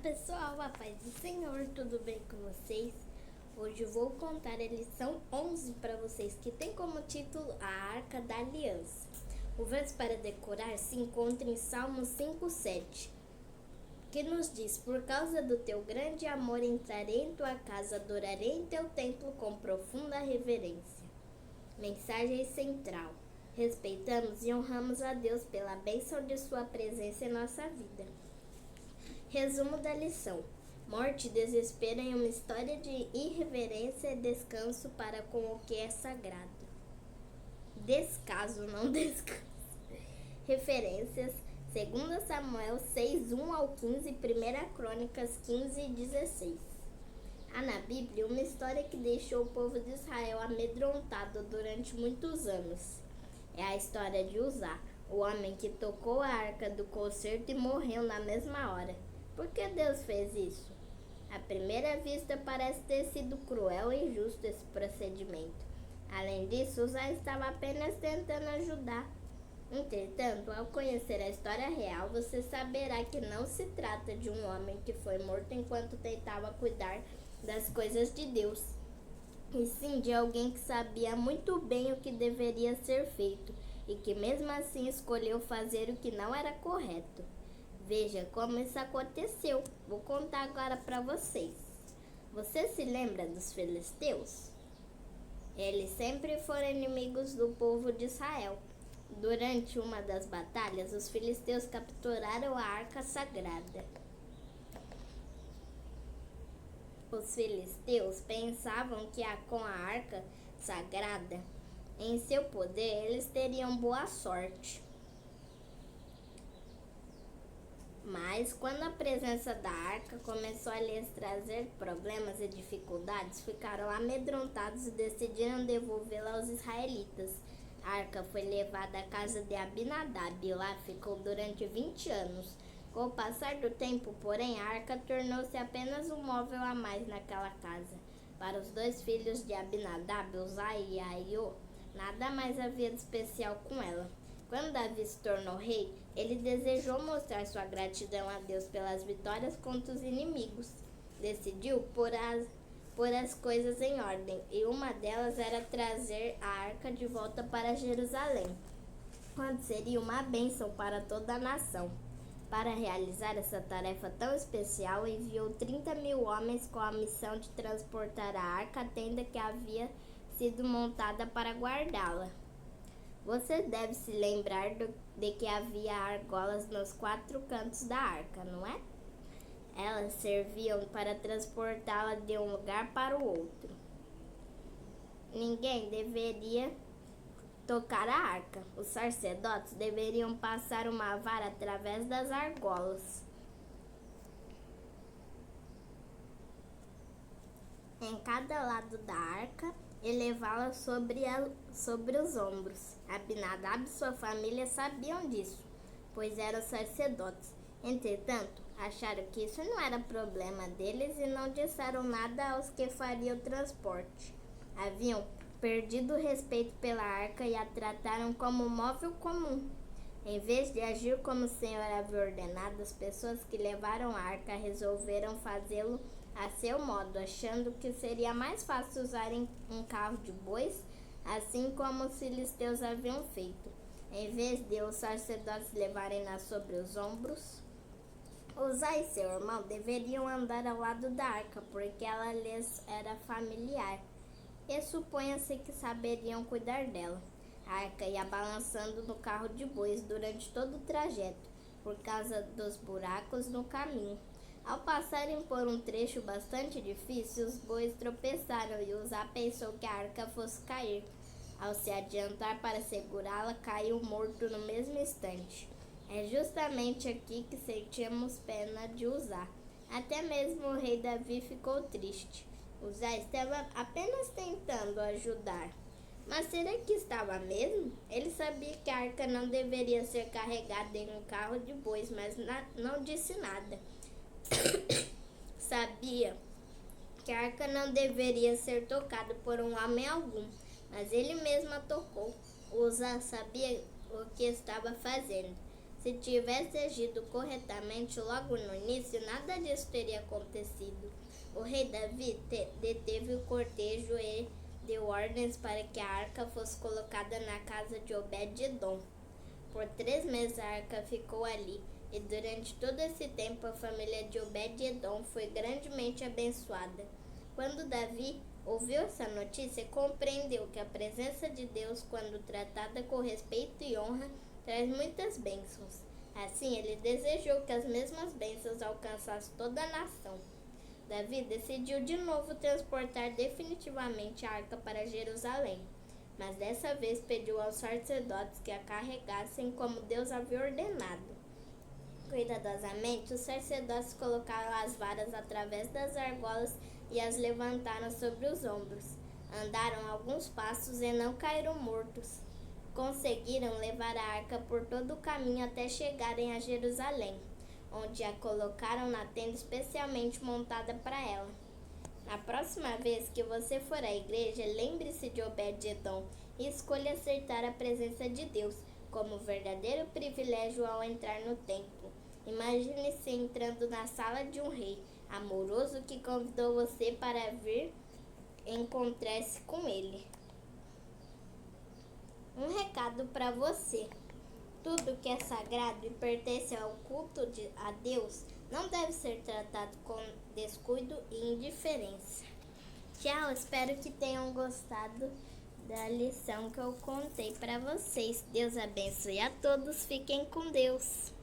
pessoal, a paz do Senhor, tudo bem com vocês? Hoje eu vou contar a lição 11 para vocês, que tem como título A Arca da Aliança. O verso para decorar se encontra em Salmo 5:7, que nos diz: Por causa do teu grande amor entrarei em tua casa, adorarei em teu templo com profunda reverência. Mensagem central: respeitamos e honramos a Deus pela bênção de sua presença em nossa vida. Resumo da lição: morte e desespero em uma história de irreverência e descanso para com o que é sagrado. Descaso, não descanso. Referências: 2 Samuel 6:1-15, 1 Crônicas 15:16. Há na Bíblia uma história que deixou o povo de Israel amedrontado durante muitos anos. É a história de Uzá, o homem que tocou a arca do concerto e morreu na mesma hora. Por que Deus fez isso? À primeira vista parece ter sido cruel e injusto esse procedimento. Além disso, Uzá estava apenas tentando ajudar. Entretanto, ao conhecer a história real, você saberá que não se trata de um homem que foi morto enquanto tentava cuidar das coisas de Deus, e sim de alguém que sabia muito bem o que deveria ser feito e que mesmo assim escolheu fazer o que não era correto. Veja como isso aconteceu. Vou contar agora para vocês. Você se lembra dos filisteus? Eles sempre foram inimigos do povo de Israel. Durante uma das batalhas, os filisteus capturaram a arca sagrada. Os filisteus pensavam que com a arca sagrada em seu poder, eles teriam boa sorte. Mas quando a presença da arca começou a lhes trazer problemas e dificuldades, ficaram amedrontados e decidiram devolvê-la aos israelitas. A arca foi levada à casa de Abinadab e lá ficou durante 20 anos. Com o passar do tempo, porém, a arca tornou-se apenas um móvel a mais naquela casa. Para os dois filhos de Abinadab, Uzá e Aiô, nada mais havia de especial com ela. Quando Davi se tornou rei, ele desejou mostrar sua gratidão a Deus pelas vitórias contra os inimigos. Decidiu pôr as coisas em ordem, e uma delas era trazer a arca de volta para Jerusalém, quando seria uma bênção para toda a nação. Para realizar essa tarefa tão especial, enviou 30.000 homens com a missão de transportar a arca à tenda que havia sido montada para guardá-la. Você deve se lembrar de que havia argolas nos 4 cantos da arca, não é? Elas serviam para transportá-la de um lugar para o outro. Ninguém deveria tocar a arca. Os sacerdotes deveriam passar uma vara através das argolas. Em cada lado da arca, e levá-la sobre os ombros. Abinadab e sua família sabiam disso, pois eram sacerdotes. Entretanto, acharam que isso não era problema deles e não disseram nada aos que fariam o transporte. Haviam perdido o respeito pela arca e a trataram como um móvel comum. Em vez de agir como o Senhor havia ordenado, as pessoas que levaram a arca resolveram fazê-lo a seu modo, achando que seria mais fácil usarem um carro de bois, assim como os filisteus haviam feito. Em vez de os sacerdotes levarem-na sobre os ombros, Uzá e seu irmão deveriam andar ao lado da arca, porque ela lhes era familiar, e supunha-se que saberiam cuidar dela. A arca ia balançando no carro de bois durante todo o trajeto, por causa dos buracos no caminho. Ao passarem por um trecho bastante difícil, os bois tropeçaram e Uzá pensou que a arca fosse cair. Ao se adiantar para segurá-la, caiu morto no mesmo instante. É justamente aqui que sentimos pena de Uzá. Até mesmo o rei Davi ficou triste. Uzá estava apenas tentando ajudar. Mas será que estava mesmo? Ele sabia que a arca não deveria ser carregada em um carro de bois, mas não disse nada. Sabia que a arca não deveria ser tocada por um homem algum, mas ele mesmo a tocou. Uzá sabia o que estava fazendo. Se tivesse agido corretamente logo no início, nada disso teria acontecido. O rei Davi deteve o cortejo e deu ordens para que a arca fosse colocada na casa de Obed-edom. Por 3 meses a arca ficou ali, e durante todo esse tempo a família de Obed-edom foi grandemente abençoada. Quando Davi ouviu essa notícia, compreendeu que a presença de Deus, quando tratada com respeito e honra, traz muitas bênçãos. Assim, ele desejou que as mesmas bênçãos alcançassem toda a nação. Davi decidiu de novo transportar definitivamente a arca para Jerusalém, mas dessa vez pediu aos sacerdotes que a carregassem como Deus havia ordenado. Cuidadosamente, os sacerdotes colocaram as varas através das argolas e as levantaram sobre os ombros. Andaram alguns passos e não caíram mortos. Conseguiram levar a arca por todo o caminho até chegarem a Jerusalém, onde a colocaram na tenda especialmente montada para ela. Na próxima vez que você for à igreja, lembre-se de Obed-edom e escolha aceitar a presença de Deus como verdadeiro privilégio ao entrar no templo. Imagine-se entrando na sala de um rei amoroso que convidou você para vir encontrar-se com ele. Um recado para você. Tudo que é sagrado e pertence ao culto a Deus não deve ser tratado com descuido e indiferença. Tchau, espero que tenham gostado da lição que eu contei para vocês. Deus abençoe a todos, fiquem com Deus.